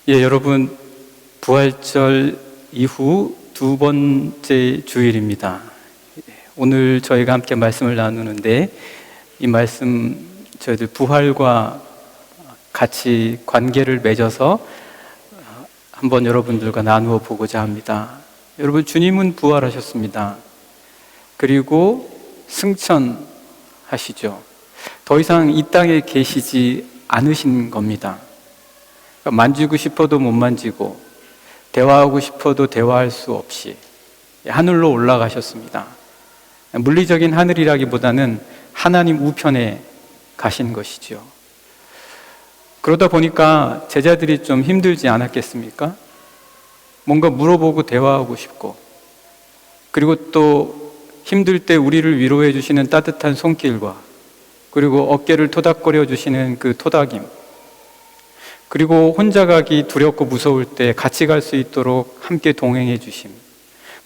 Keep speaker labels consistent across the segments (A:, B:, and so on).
A: 여러분, 부활절 이후 두 번째 주일입니다. 오늘 저희가 함께 말씀을 나누는데, 이 말씀 저희들 부활과 같이 관계를 맺어서 한번 여러분들과 나누어 보고자 합니다. 여러분, 주님은 부활하셨습니다. 그리고 승천하시죠. 더 이상 이 땅에 계시지 않으신 겁니다. 만지고 싶어도 못 만지고 대화하고 싶어도 대화할 수 없이 하늘로 올라가셨습니다. 물리적인 하늘이라기보다는 하나님 우편에 가신 것이죠. 그러다 보니까 제자들이 좀 힘들지 않았겠습니까? 뭔가 물어보고 대화하고 싶고, 그리고 또 힘들 때 우리를 위로해 주시는 따뜻한 손길과, 그리고 어깨를 토닥거려 주시는 그 토닥임, 그리고 혼자 가기 두렵고 무서울 때 같이 갈 수 있도록 함께 동행해 주심,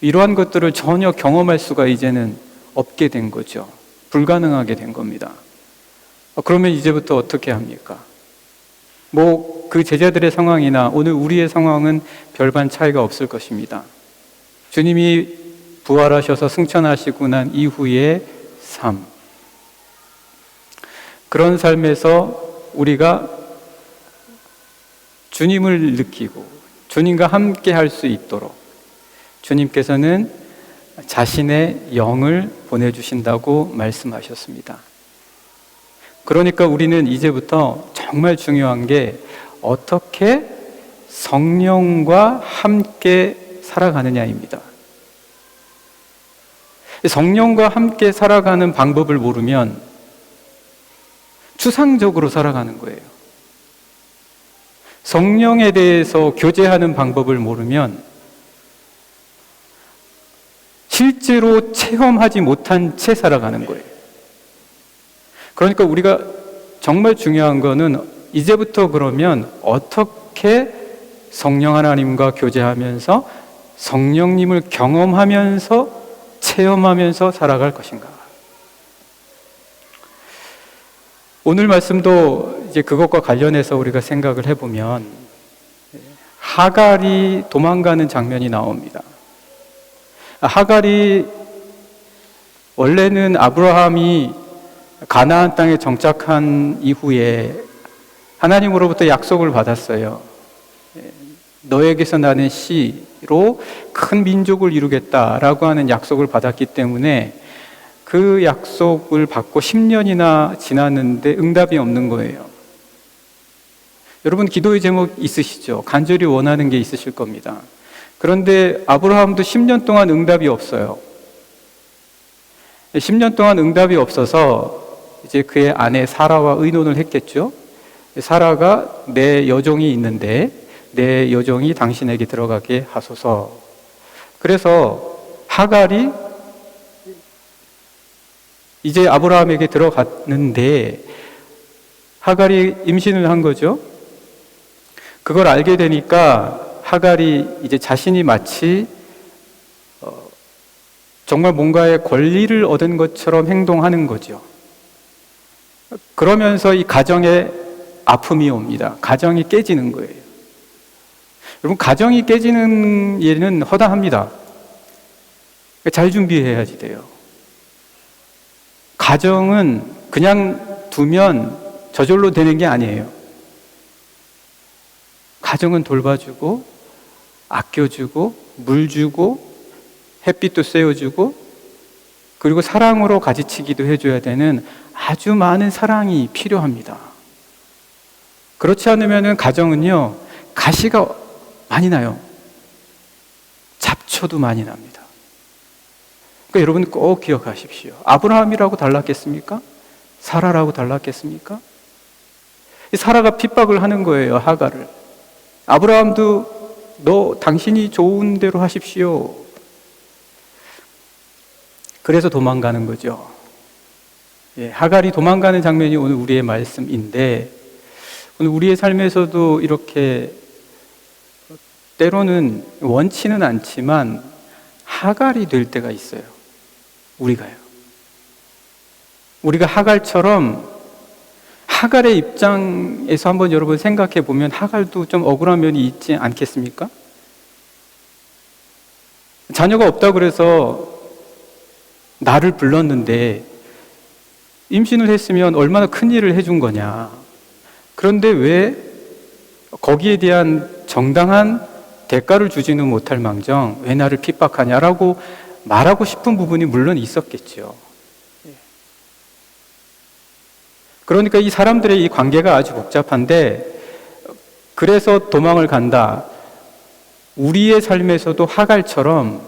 A: 이러한 것들을 전혀 경험할 수가 이제는 없게 된 거죠. 불가능하게 된 겁니다. 그러면 이제부터 어떻게 합니까? 그 제자들의 상황이나 오늘 우리의 상황은 별반 차이가 없을 것입니다. 주님이 부활하셔서 승천하시고 난 이후의 삶, 그런 삶에서 우리가 주님을 느끼고 주님과 함께 할 수 있도록 주님께서는 자신의 영을 보내주신다고 말씀하셨습니다. 그러니까 우리는 이제부터 정말 중요한 게 어떻게 성령과 함께 살아가느냐입니다. 성령과 함께 살아가는 방법을 모르면 추상적으로 살아가는 거예요. 성령에 대해서 교제하는 방법을 모르면 실제로 체험하지 못한 채 살아가는 거예요. 그러니까 우리가 정말 중요한 거는 이제부터 그러면 어떻게 성령 하나님과 교제하면서 성령님을 경험하면서 체험하면서 살아갈 것인가. 오늘 말씀도 이제 그것과 관련해서 우리가 생각을 해보면 하갈이 도망가는 장면이 나옵니다. 하갈이 원래는 아브라함이 가나안 땅에 정착한 이후에 하나님으로부터 약속을 받았어요. 너에게서 나는 씨로 큰 민족을 이루겠다라고 하는 약속을 받았기 때문에 그 약속을 받고 10년이나 지났는데 응답이 없는 거예요. 여러분, 기도의 제목 있으시죠? 간절히 원하는 게 있으실 겁니다. 그런데 아브라함도 10년 동안 응답이 없어요. 10년 동안 응답이 없어서 이제 그의 아내 사라와 의논을 했겠죠. 사라가 내 여종이 있는데 내 여종이 당신에게 들어가게 하소서. 그래서 하갈이 이제 아브라함에게 들어갔는데 하갈이 임신을 한 거죠. 그걸 알게 되니까 하갈이 이제 자신이 마치 정말 뭔가의 권리를 얻은 것처럼 행동하는 거죠. 그러면서 이 가정에 아픔이 옵니다. 가정이 깨지는 거예요. 여러분, 가정이 깨지는 예는 허다합니다. 잘 준비해야지 돼요. 가정은 그냥 두면 저절로 되는 게 아니에요. 가정은 돌봐주고 아껴주고 물 주고 햇빛도 쐬어주고 그리고 사랑으로 가지치기도 해줘야 되는 아주 많은 사랑이 필요합니다. 그렇지 않으면 가정은요, 가시가 많이 나요. 잡초도 많이 납니다. 그러니까 여러분 꼭 기억하십시오. 아브라함이라고 달랐겠습니까? 사라라고 달랐겠습니까? 사라가 핍박을 하는 거예요, 하갈을. 아브라함도 당신이 좋은 대로 하십시오. 그래서 도망가는 거죠. 하갈이 도망가는 장면이 오늘 우리의 말씀인데, 오늘 우리의 삶에서도 이렇게 때로는 원치는 않지만 하갈이 될 때가 있어요. 우리가 하갈처럼 하갈의 입장에서 한번 여러분 생각해 보면 하갈도 좀 억울한 면이 있지 않겠습니까? 자녀가 없다 그래서 나를 불렀는데 임신을 했으면 얼마나 큰 일을 해준 거냐. 그런데 왜 거기에 대한 정당한 대가를 주지는 못할 망정 왜 나를 핍박하냐라고 말하고 싶은 부분이 물론 있었겠죠. 그러니까 이 사람들의 이 관계가 아주 복잡한데, 그래서 도망을 간다. 우리의 삶에서도 하갈처럼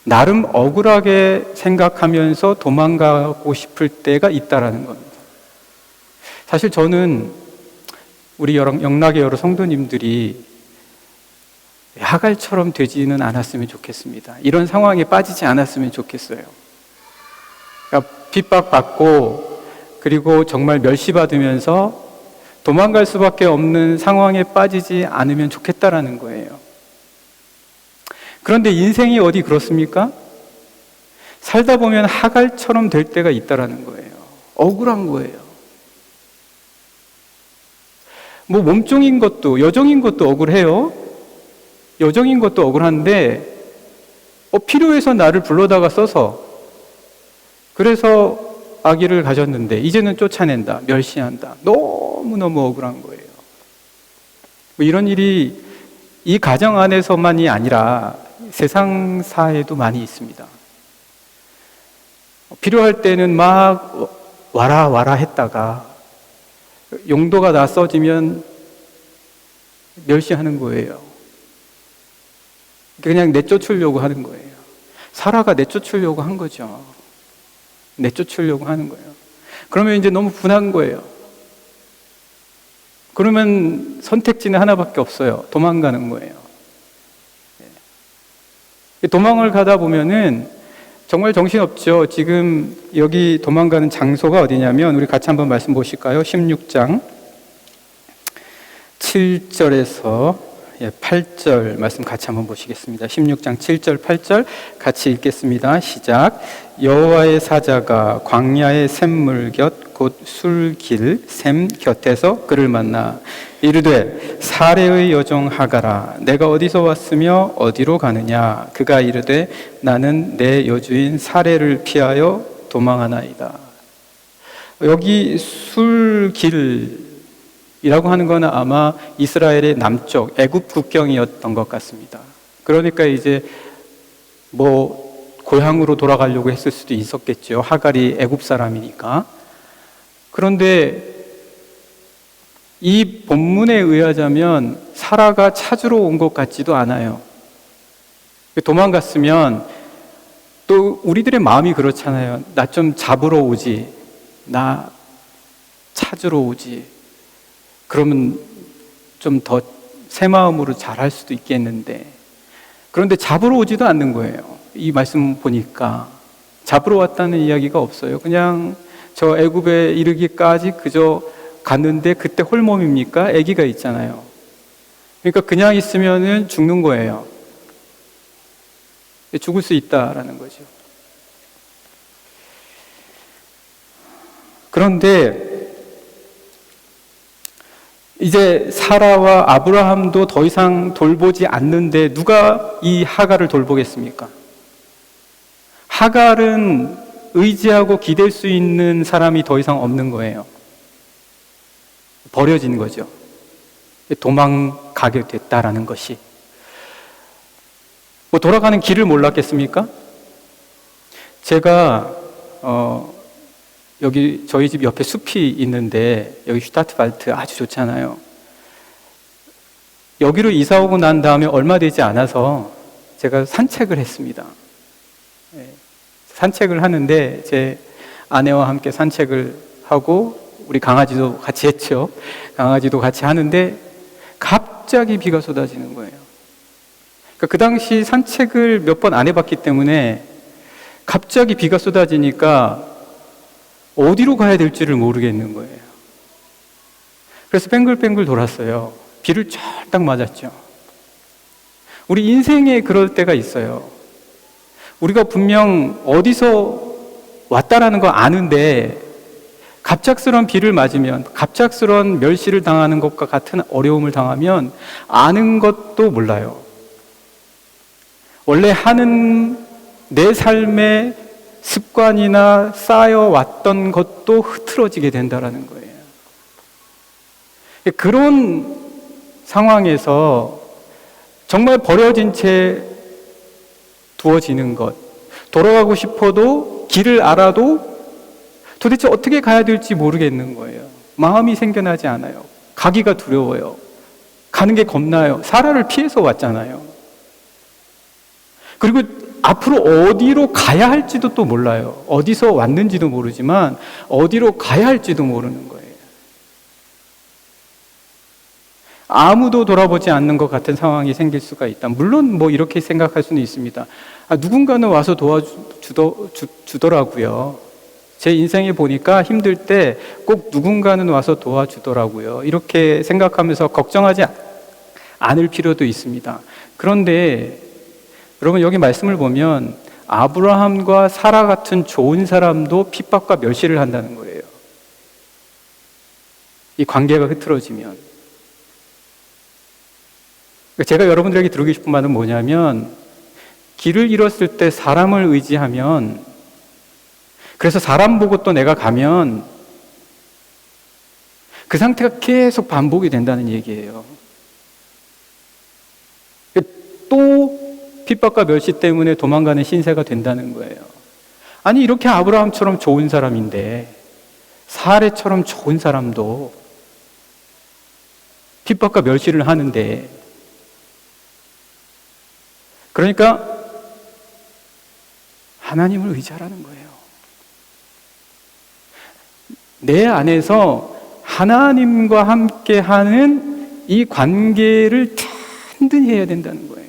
A: 나름 억울하게 생각하면서 도망가고 싶을 때가 있다라는 겁니다. 사실 저는 우리 영락의 여러 성도님들이 하갈처럼 되지는 않았으면 좋겠습니다. 이런 상황에 빠지지 않았으면 좋겠어요. 그러니까 핍박받고 그리고 정말 멸시받으면서 도망갈 수밖에 없는 상황에 빠지지 않으면 좋겠다라는 거예요. 그런데 인생이 어디 그렇습니까? 살다 보면 하갈처럼 될 때가 있다라는 거예요. 억울한 거예요. 뭐 몸종인 것도 여종인 것도 억울해요. 여종인 것도 억울한데 필요해서 나를 불러다가 써서 그래서 아기를 가졌는데 이제는 쫓아낸다, 멸시한다. 너무너무 억울한 거예요. 뭐 이런 일이 이 가정 안에서만이 아니라 세상사에도 많이 있습니다. 필요할 때는 막 와라 했다가 용도가 다 써지면 멸시하는 거예요. 그냥 내쫓으려고 하는 거예요. 사라가 내쫓으려고 한 거죠. 내쫓으려고 하는 거예요. 그러면 이제 너무 분한 거예요. 그러면 선택지는 하나밖에 없어요. 도망가는 거예요. 도망을 가다 보면은 정말 정신없죠. 지금 여기 도망가는 장소가 어디냐면 우리 같이 한번 말씀 보실까요? 16장 7절에서 8절 말씀 같이 한번 보시겠습니다. 16장 7절 8절 같이 읽겠습니다. 시작. 여호와의 사자가 광야의 샘물 곁 곧 술길 샘 곁에서 그를 만나 이르되 사레의 여종 하갈아 내가 어디서 왔으며 어디로 가느냐. 그가 이르되 나는 내 여주인 사레를 피하여 도망하나이다. 여기 술길 이라고 하는 것은 아마 이스라엘의 남쪽 애굽 국경이었던 것 같습니다. 그러니까 이제 뭐 고향으로 돌아가려고 했을 수도 있었겠죠. 하갈이 애굽 사람이니까. 그런데 이 본문에 의하자면 사라가 찾으러 온 것 같지도 않아요. 도망갔으면 또 우리들의 마음이 그렇잖아요. 나 좀 잡으러 오지, 나 찾으러 오지. 그러면 좀 더 새 마음으로 잘할 수도 있겠는데, 그런데 잡으러 오지도 않는 거예요. 이 말씀 보니까 잡으러 왔다는 이야기가 없어요. 그냥 저 애굽에 이르기까지 그저 갔는데 그때 홀몸입니까? 아기가 있잖아요. 그러니까 그냥 있으면은 죽는 거예요. 죽을 수 있다라는 거죠. 그런데 이제 사라와 아브라함도 더 이상 돌보지 않는데 누가 이 하갈을 돌보겠습니까? 하갈은 의지하고 기댈 수 있는 사람이 더 이상 없는 거예요. 버려진 거죠. 도망가게 됐다라는 것이. 뭐 돌아가는 길을 몰랐겠습니까? 제가 여기 저희 집 옆에 숲이 있는데 여기 슈타트발트 아주 좋잖아요. 여기로 이사 오고 난 다음에 얼마 되지 않아서 제가 산책을 했습니다. 산책을 하는데 제 아내와 함께 산책을 하고 우리 강아지도 같이 했죠. 강아지도 같이 하는데 갑자기 비가 쏟아지는 거예요. 그러니까 그 당시 산책을 몇 번 안 해봤기 때문에 갑자기 비가 쏟아지니까 어디로 가야 될지를 모르겠는 거예요. 그래서 뱅글뱅글 돌았어요. 비를 쫙딱 맞았죠. 우리 인생에 그럴 때가 있어요. 우리가 분명 어디서 왔다라는 거 아는데 갑작스러운 비를 맞으면, 갑작스러운 멸시를 당하는 것과 같은 어려움을 당하면 아는 것도 몰라요. 원래 하는 내 삶의 습관이나 쌓여왔던 것도 흐트러지게 된다는 거예요. 그런 상황에서 정말 버려진 채 두어지는 것, 돌아가고 싶어도 길을 알아도 도대체 어떻게 가야 될지 모르겠는 거예요. 마음이 생겨나지 않아요. 가기가 두려워요. 가는 게 겁나요. 사라를 피해서 왔잖아요. 그리고 앞으로 어디로 가야 할지도 또 몰라요. 어디서 왔는지도 모르지만 어디로 가야 할지도 모르는 거예요. 아무도 돌아보지 않는 것 같은 상황이 생길 수가 있다. 물론 뭐 이렇게 생각할 수는 있습니다. 누군가는 와서 도와주더라고요. 제 인생에 보니까 힘들 때 꼭 누군가는 와서 도와주더라고요. 이렇게 생각하면서 걱정하지 않을 필요도 있습니다. 그런데 여러분, 여기 말씀을 보면 아브라함과 사라 같은 좋은 사람도 핍박과 멸시를 한다는 거예요. 이 관계가 흐트러지면. 제가 여러분들에게 드리고 싶은 말은 뭐냐면, 길을 잃었을 때 사람을 의지하면, 그래서 사람 보고 또 내가 가면 그 상태가 계속 반복이 된다는 얘기예요. 또 핍박과 멸시 때문에 도망가는 신세가 된다는 거예요. 아니, 이렇게 아브라함처럼 좋은 사람인데, 사레처럼 좋은 사람도 핍박과 멸시를 하는데, 그러니까 하나님을 의지하라는 거예요. 내 안에서 하나님과 함께 하는 이 관계를 단단히 해야 된다는 거예요.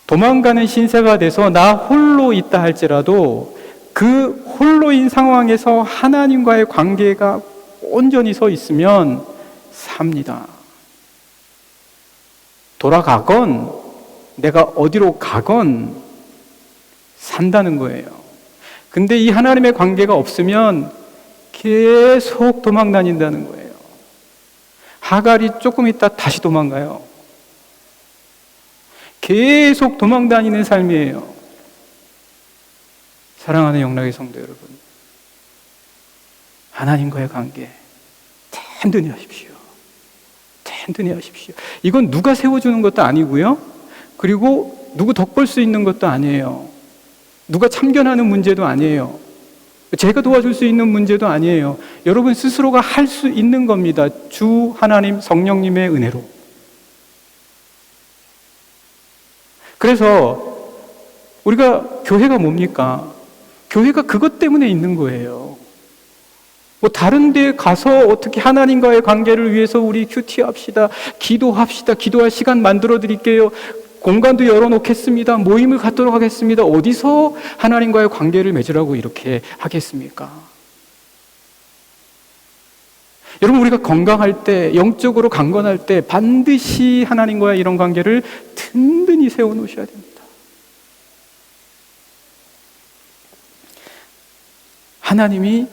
A: 도망가는 신세가 돼서 나 홀로 있다 할지라도 그 홀로인 상황에서 하나님과의 관계가 온전히 서 있으면 삽니다. 돌아가건 내가 어디로 가건 산다는 거예요. 근데 이 하나님의 관계가 없으면 계속 도망 다닌다는 거예요. 하갈이 조금 있다 다시 도망가요. 계속 도망 다니는 삶이에요. 사랑하는 영락의 성도 여러분, 하나님과의 관계 단단히 하십시오. 단단히 하십시오. 이건 누가 세워주는 것도 아니고요. 그리고 누구 덕볼 수 있는 것도 아니에요. 누가 참견하는 문제도 아니에요. 제가 도와줄 수 있는 문제도 아니에요. 여러분 스스로가 할 수 있는 겁니다. 주 하나님 성령님의 은혜로. 그래서 우리가 교회가 뭡니까? 교회가 그것 때문에 있는 거예요. 뭐 다른 데 가서 어떻게 하나님과의 관계를 위해서 우리 큐티합시다. 기도합시다. 기도할 시간 만들어 드릴게요. 공간도 열어놓겠습니다. 모임을 갖도록 하겠습니다. 어디서 하나님과의 관계를 맺으라고 이렇게 하겠습니까? 여러분, 우리가 건강할 때, 영적으로 강건할 때 반드시 하나님과의 이런 관계를 든든히 세워놓으셔야 됩니다. 하나님이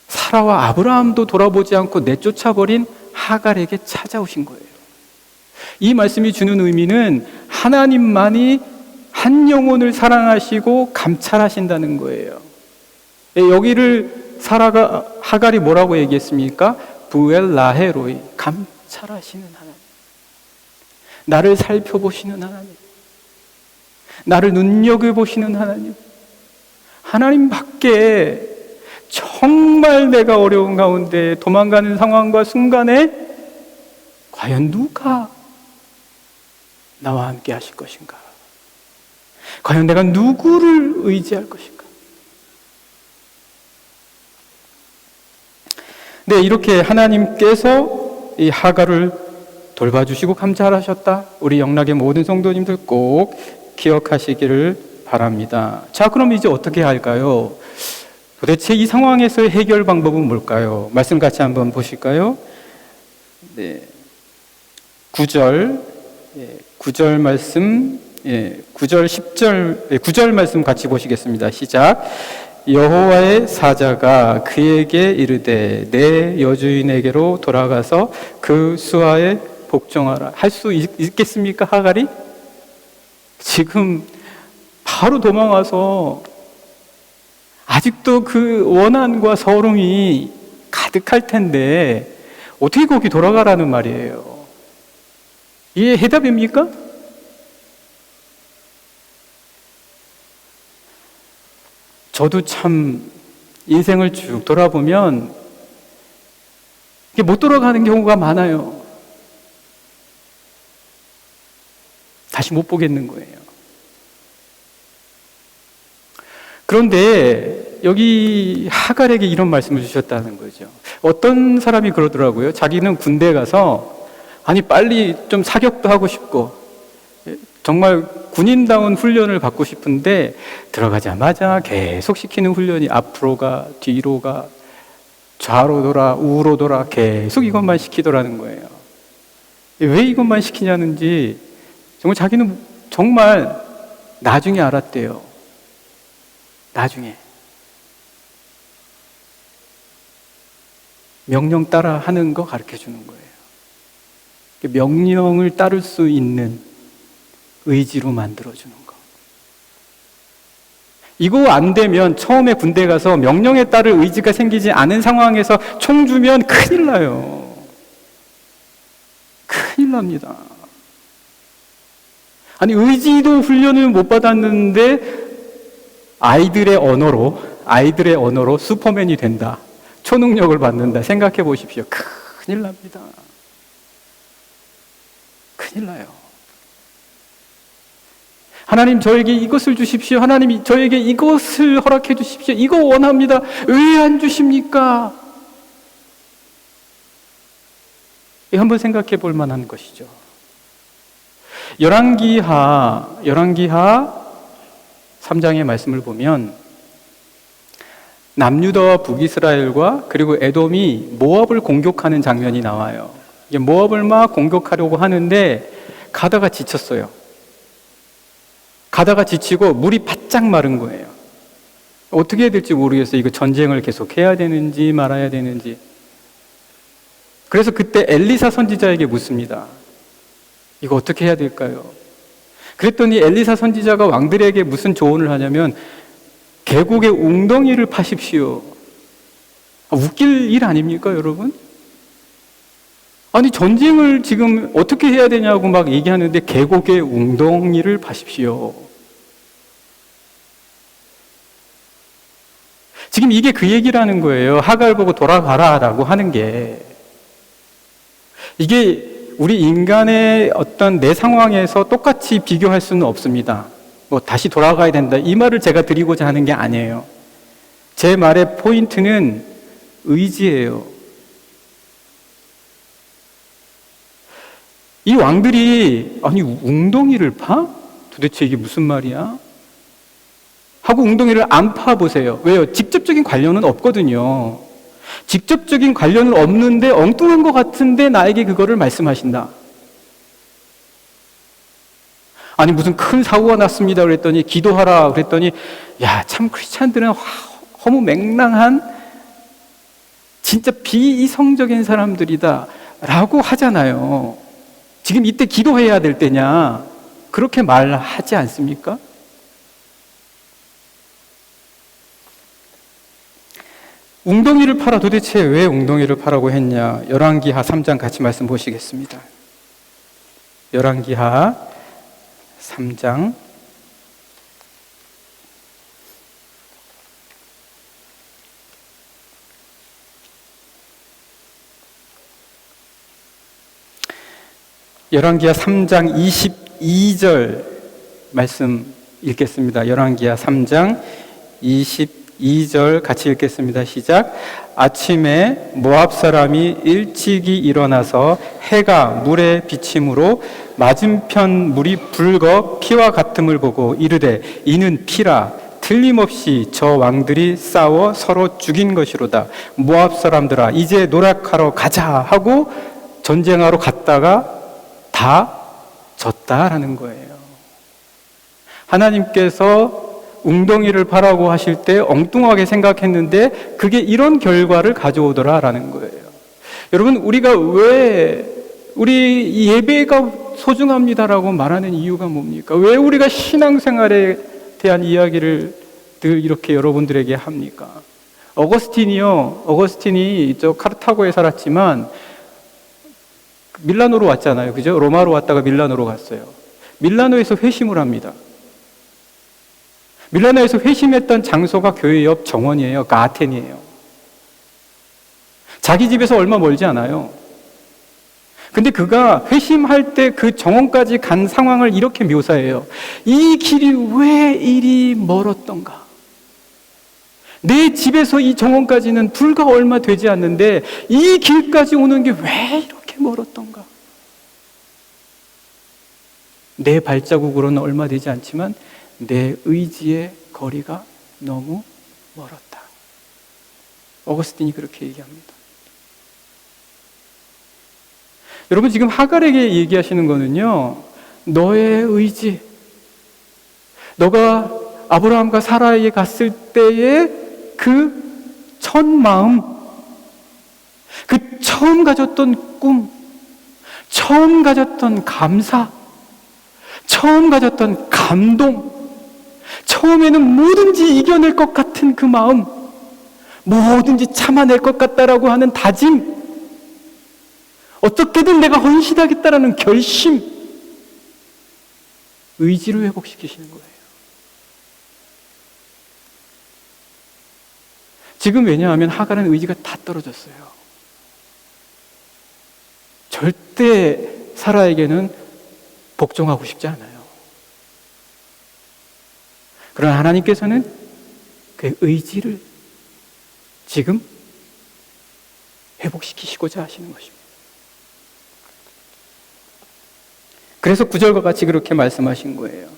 A: 사라와 아브라함도 돌아보지 않고 내쫓아버린 하갈에게 찾아오신 거예요. 이 말씀이 주는 의미는 하나님만이 한 영혼을 사랑하시고 감찰하신다는 거예요. 여기를 하갈이 뭐라고 얘기했습니까? 부엘 라헤로이, 감찰하시는 하나님. 나를 살펴보시는 하나님. 나를 눈여겨보시는 하나님. 하나님밖에 정말 내가 어려운 가운데 도망가는 상황과 순간에 과연 누가 나와 함께 하실 것인가? 과연 내가 누구를 의지할 것인가? 네, 이렇게 하나님께서 이 하갈을 돌봐주시고 감찰하셨다. 우리 영락의 모든 성도님들 꼭 기억하시기를 바랍니다. 자, 그럼 이제 어떻게 할까요? 도대체 이 상황에서의 해결 방법은 뭘까요? 말씀 같이 한번 보실까요? 네, 9절 말씀, 9절 10절, 9절 말씀 같이 보시겠습니다. 시작. 여호와의 사자가 그에게 이르되 내 여주인에게로 돌아가서 그 수하에 복종하라. 할 수 있겠습니까, 하갈이? 지금 바로 도망와서 아직도 그 원한과 서름이 가득할 텐데 어떻게 거기 돌아가라는 말이에요? 이게 해답입니까? 저도 참 인생을 쭉 돌아보면 이게 못 돌아가는 경우가 많아요. 다시 못 보겠는 거예요. 그런데 여기 하갈에게 이런 말씀을 주셨다는 거죠. 어떤 사람이 그러더라고요. 자기는 군대에 가서 아니 빨리 좀 사격도 하고 싶고 정말 군인다운 훈련을 받고 싶은데 들어가자마자 계속 시키는 훈련이 앞으로 가, 뒤로 가, 좌로 돌아, 우로 돌아 계속 이것만 시키더라는 거예요. 왜 이것만 시키냐는지 정말 자기는 정말 나중에 알았대요. 나중에. 명령 따라 하는 거 가르쳐 주는 거예요. 명령을 따를 수 있는 의지로 만들어주는 거. 이거 안 되면 처음에 군대 가서 명령에 따를 의지가 생기지 않은 상황에서 총 주면 큰일 나요. 큰일 납니다. 아니, 의지도 훈련을 못 받았는데 아이들의 언어로 슈퍼맨이 된다. 초능력을 받는다. 생각해 보십시오. 큰일 납니다. 큰일 나요. 하나님 저에게 이것을 주십시오. 하나님 저에게 이것을 허락해 주십시오. 이거 원합니다. 왜 안 주십니까? 한번 생각해 볼 만한 것이죠. 열왕기하 3장의 말씀을 보면 남유다와 북이스라엘과 그리고 에돔이 모압을 공격하는 장면이 나와요. 모압을 막 공격하려고 하는데 가다가 지쳤어요. 가다가 지치고 물이 바짝 마른 거예요. 어떻게 해야 될지 모르겠어요. 이거 전쟁을 계속 해야 되는지 말아야 되는지. 그래서 그때 엘리사 선지자에게 묻습니다. 이거 어떻게 해야 될까요? 그랬더니 엘리사 선지자가 왕들에게 무슨 조언을 하냐면 계곡에 웅덩이를 파십시오. 웃길 일 아닙니까, 여러분? 아니, 전쟁을 지금 어떻게 해야 되냐고 막 얘기하는데 계곡에 웅덩이를 파십시오. 지금 이게 그 얘기라는 거예요. 하갈 보고 돌아가라라고 하는 게. 이게 우리 인간의 어떤 내 상황에서 똑같이 비교할 수는 없습니다. 뭐 다시 돌아가야 된다. 이 말을 제가 드리고자 하는 게 아니에요. 제 말의 포인트는 의지예요. 이 왕들이 아니 웅덩이를 파? 도대체 이게 무슨 말이야? 하고 웅덩이를 안 파보세요. 왜요? 직접적인 관련은 없거든요. 직접적인 관련은 없는데 엉뚱한 것 같은데 나에게 그거를 말씀하신다. 아니 무슨 큰 사고가 났습니다 그랬더니 기도하라 그랬더니 야, 참 크리스찬들은 허무맹랑한 진짜 비이성적인 사람들이다 라고 하잖아요. 지금 이때 기도해야 될 때냐 그렇게 말하지 않습니까? 웅덩이를 파라. 도대체 왜 웅덩이를 파라고 했냐? 열왕기하 3장 같이 말씀 보시겠습니다. 열왕기하 3장 3장 22절 말씀 읽겠습니다. 열왕기하 3장 22절 같이 읽겠습니다. 시작. 아침에 모압 사람이 일찍이 일어나서 해가 물에 비침으로 맞은편 물이 붉어 피와 같음을 보고 이르되 이는 피라. 틀림없이 저 왕들이 싸워 서로 죽인 것이로다. 모압 사람들아 이제 노력하러 가자 하고 전쟁하러 갔다가 다 졌다라는 거예요. 하나님께서 웅덩이를 파라고 하실 때 엉뚱하게 생각했는데 그게 이런 결과를 가져오더라라는 거예요. 여러분, 우리가 왜 우리 예배가 소중합니다라고 말하는 이유가 뭡니까? 왜 우리가 신앙생활에 대한 이야기를 늘 이렇게 여러분들에게 합니까? 어거스틴이 저 카르타고에 살았지만 밀라노로 왔잖아요. 그죠? 로마로 왔다가 밀라노로 갔어요. 밀라노에서 회심을 합니다. 밀라노에서 회심했던 장소가 교회 옆 정원이에요. 그러니까 아텐이에요. 자기 집에서 얼마 멀지 않아요. 근데 그가 회심할 때 그 정원까지 간 상황을 이렇게 묘사해요. 이 길이 왜 이리 멀었던가? 내 집에서 이 정원까지는 불과 얼마 되지 않는데 이 길까지 오는 게 왜 이렇게 멀었던가? 내 발자국으로는 얼마 되지 않지만 내 의지의 거리가 너무 멀었다. 어거스틴이 그렇게 얘기합니다. 여러분, 지금 하갈에게 얘기하시는 거는요, 너의 의지, 너가 아브라함과 사라에게 갔을 때의 그 첫 마음, 그 처음 가졌던 꿈, 처음 가졌던 감사, 처음 가졌던 감동, 처음에는 뭐든지 이겨낼 것 같은 그 마음, 뭐든지 참아낼 것 같다라고 하는 다짐, 어떻게든 내가 헌신하겠다라는 결심, 의지를 회복시키시는 거예요. 지금 왜냐하면 하갈은 의지가 다 떨어졌어요. 절대 사라에게는 복종하고 싶지 않아요. 그러나 하나님께서는 그 의지를 지금 회복시키시고자 하시는 것입니다. 그래서 9절과 같이 그렇게 말씀하신 거예요.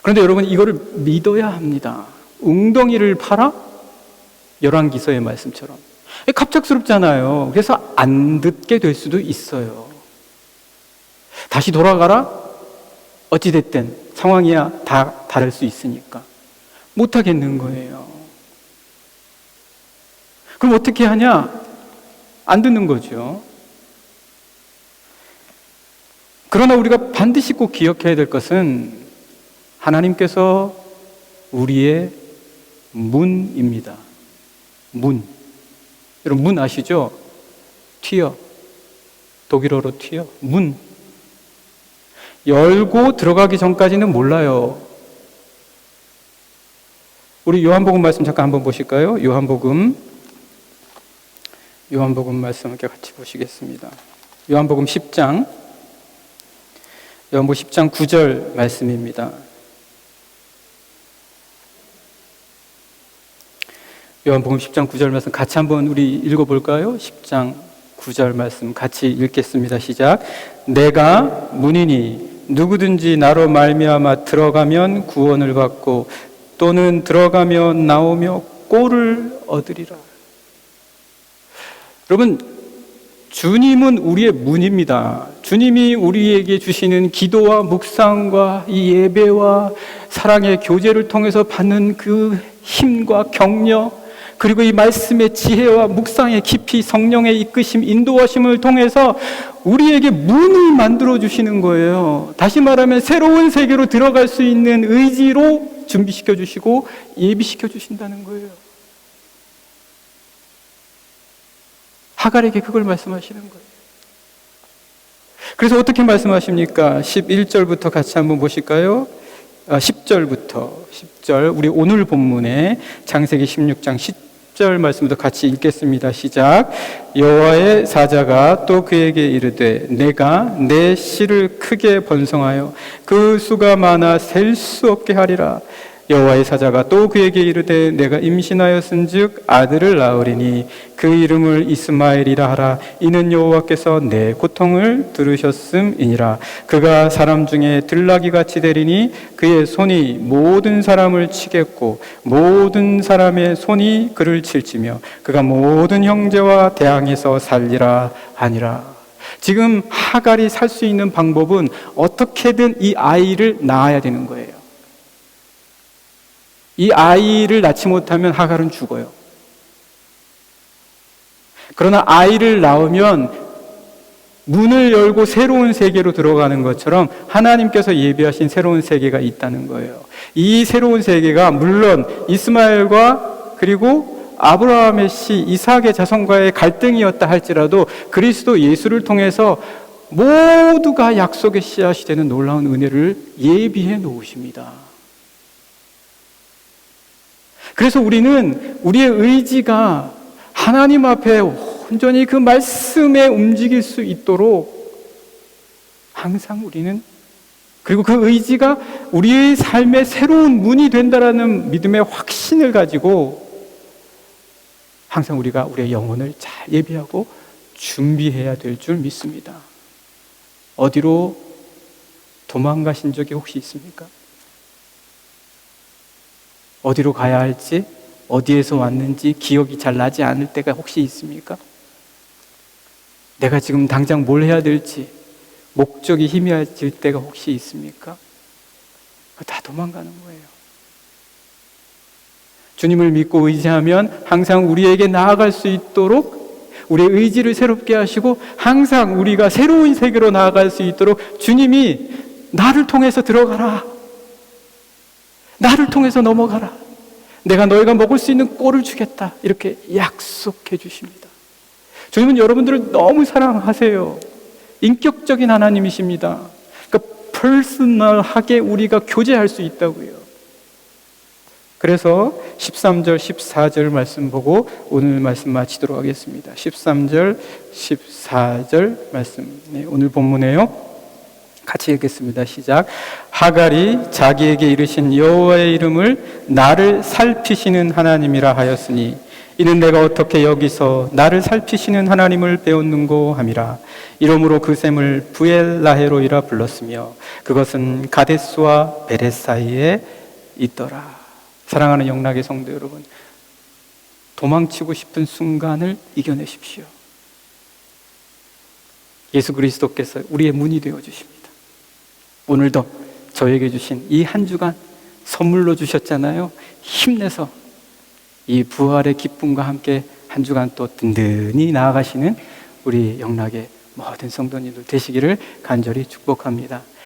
A: 그런데 여러분, 이거를 믿어야 합니다. 웅덩이를 팔아? 열왕기서의 말씀처럼. 갑작스럽잖아요. 그래서 안 듣게 될 수도 있어요. 다시 돌아가라? 어찌됐든 상황이야 다 다를 수 있으니까 못하겠는 거예요. 그럼 어떻게 하냐? 안 듣는 거죠. 그러나 우리가 반드시 꼭 기억해야 될 것은 하나님께서 우리의 문입니다. 문. 여러분, 문 아시죠? 튀어. 독일어로 튀어. 문. 열고 들어가기 전까지는 몰라요. 우리 요한복음 말씀 잠깐 한번 보실까요? 요한복음 말씀 함께 같이 보시겠습니다. 요한복음 10장 9절 말씀입니다. 요한복음 10장 9절 말씀 같이 한번 우리 읽어볼까요? 10장 9절 말씀 같이 읽겠습니다. 시작. 내가 문이니 누구든지 나로 말미암아 들어가면 구원을 받고 또는 들어가면 나오며 꼴을 얻으리라. 여러분, 주님은 우리의 문입니다. 주님이 우리에게 주시는 기도와 묵상과 이 예배와 사랑의 교제를 통해서 받는 그 힘과 격려, 그리고 이 말씀의 지혜와 묵상의 깊이, 성령의 이끄심, 인도하심을 통해서 우리에게 문을 만들어 주시는 거예요. 다시 말하면 새로운 세계로 들어갈 수 있는 의지로 준비시켜 주시고 예비시켜 주신다는 거예요. 하갈에게 그걸 말씀하시는 거예요. 그래서 어떻게 말씀하십니까? 11절부터 같이 한번 보실까요? 10절, 우리 오늘 본문에 창세기 16장 10절 말씀부터 같이 읽겠습니다. 시작. 여호와의 사자가 또 그에게 이르되 내가 내 씨를 크게 번성하여 그 수가 많아 셀 수 없게 하리라. 여호와의 사자가 또 그에게 이르되 내가 임신하였은즉 아들을 낳으리니 그 이름을 이스마엘이라 하라. 이는 여호와께서 내 고통을 들으셨음이니라. 그가 사람 중에 들나귀같이 되리니 그의 손이 모든 사람을 치겠고 모든 사람의 손이 그를 칠지며 그가 모든 형제와 대항해서 살리라 하니라. 지금 하갈이 살 수 있는 방법은 어떻게든 이 아이를 낳아야 되는 거예요. 이 아이를 낳지 못하면 하갈은 죽어요. 그러나 아이를 낳으면 문을 열고 새로운 세계로 들어가는 것처럼 하나님께서 예비하신 새로운 세계가 있다는 거예요. 이 새로운 세계가 물론 이스마엘과 그리고 아브라함의 씨 이삭의 자손과의 갈등이었다 할지라도 그리스도 예수를 통해서 모두가 약속의 씨앗이 되는 놀라운 은혜를 예비해 놓으십니다. 그래서 우리는 우리의 의지가 하나님 앞에 온전히 그 말씀에 움직일 수 있도록 항상 우리는, 그리고 그 의지가 우리의 삶의 새로운 문이 된다라는 믿음의 확신을 가지고 항상 우리가 우리의 영혼을 잘 예비하고 준비해야 될 줄 믿습니다. 어디로 도망가신 적이 혹시 있습니까? 어디로 가야 할지, 어디에서 왔는지 기억이 잘 나지 않을 때가 혹시 있습니까? 내가 지금 당장 뭘 해야 될지 목적이 희미해질 때가 혹시 있습니까? 다 도망가는 거예요. 주님을 믿고 의지하면 항상 우리에게 나아갈 수 있도록 우리의 의지를 새롭게 하시고 항상 우리가 새로운 세계로 나아갈 수 있도록 주님이 나를 통해서 들어가라, 나를 통해서 넘어가라, 내가 너희가 먹을 수 있는 꼴을 주겠다, 이렇게 약속해 주십니다. 주님은 여러분들을 너무 사랑하세요. 인격적인 하나님이십니다. 그러니까 퍼스널하게 우리가 교제할 수 있다고요. 그래서 13절, 14절 말씀 보고 오늘 말씀 마치도록 하겠습니다. 13절, 14절 말씀, 오늘 본문에요. 같이 읽겠습니다. 시작. 하갈이 자기에게 이르신 여호와의 이름을 나를 살피시는 하나님이라 하였으니 이는 내가 어떻게 여기서 나를 살피시는 하나님을 배웠는고 함이라. 이러므로 그 샘을 부엘라헤로이라 불렀으며 그것은 가데스와 베렛 사이에 있더라. 사랑하는 영락의 성도 여러분, 도망치고 싶은 순간을 이겨내십시오. 예수 그리스도께서 우리의 문이 되어 주십니다. 오늘도 저에게 주신 이 한 주간 선물로 주셨잖아요. 힘내서 이 부활의 기쁨과 함께 한 주간 또 든든히 나아가시는 우리 영락의 모든 성도님들 되시기를 간절히 축복합니다.